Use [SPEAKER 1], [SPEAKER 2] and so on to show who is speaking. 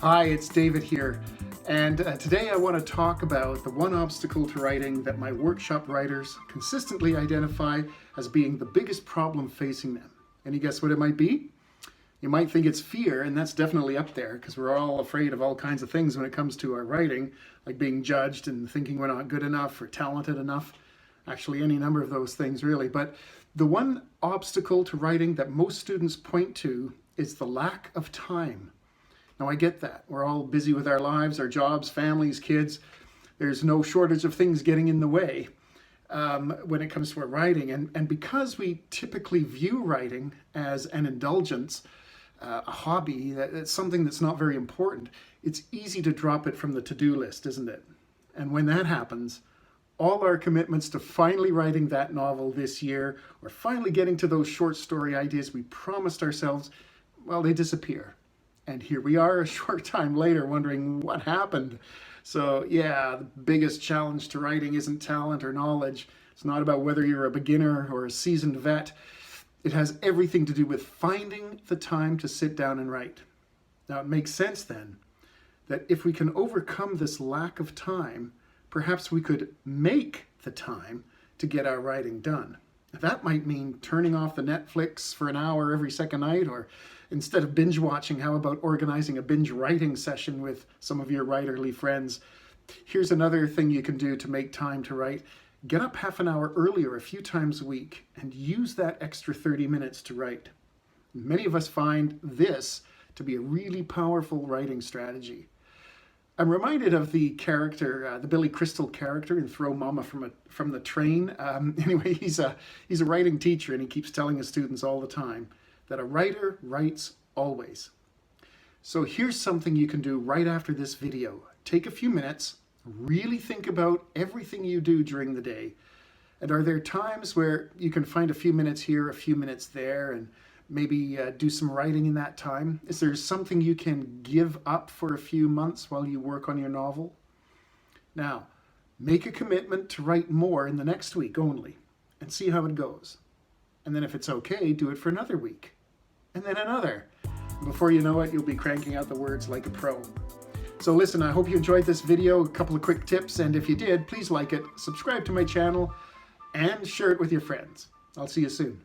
[SPEAKER 1] Hi, it's David here, and today I want to talk about the one obstacle to writing that my workshop writers consistently identify as being the biggest problem facing them. Any guess what it might be? You might think it's fear, and that's definitely up there because we're all afraid of all kinds of things when it comes to our writing, like being judged and thinking we're not good enough or talented enough. Actually, any number of those things, really. But the one obstacle to writing that most students point to is the lack of time. Now, I get that. We're all busy with our lives, our jobs, families, kids. There's no shortage of things getting in the way when it comes to our writing. And because we typically view writing as an indulgence, a hobby, it's something that's not very important, it's easy to drop it from the to-do list, isn't it? And when that happens, all our commitments to finally writing that novel this year, or finally getting to those short story ideas we promised ourselves, well, they disappear. And here we are a short time later wondering what happened. So yeah, the biggest challenge to writing isn't talent or knowledge. It's not about whether you're a beginner or a seasoned vet. It has everything to do with finding the time to sit down and write. Now it makes sense then that if we can overcome this lack of time, perhaps we could make the time to get our writing done. That might mean turning off the Netflix for an hour every second night, or instead of binge watching, how about organizing a binge writing session with some of your writerly friends? Here's another thing you can do to make time to write. Get up half an hour earlier a few times a week and use that extra 30 minutes to write. Many of us find this to be a really powerful writing strategy. I'm reminded of the character, the Billy Crystal character in Throw Mama from the Train. Anyway, he's a writing teacher, and he keeps telling his students all the time that a writer writes always. So here's something you can do right after this video. Take a few minutes, really think about everything you do during the day. And are there times where you can find a few minutes here, a few minutes there, and maybe do some writing in that time? Is there something you can give up for a few months while you work on your novel? Now, make a commitment to write more in the next week only and see how it goes. And then if it's okay, do it for another week. And then another. Before you know it, you'll be cranking out the words like a pro. So listen, I hope you enjoyed this video, a couple of quick tips, and if you did, please like it, subscribe to my channel, and share it with your friends. I'll see you soon.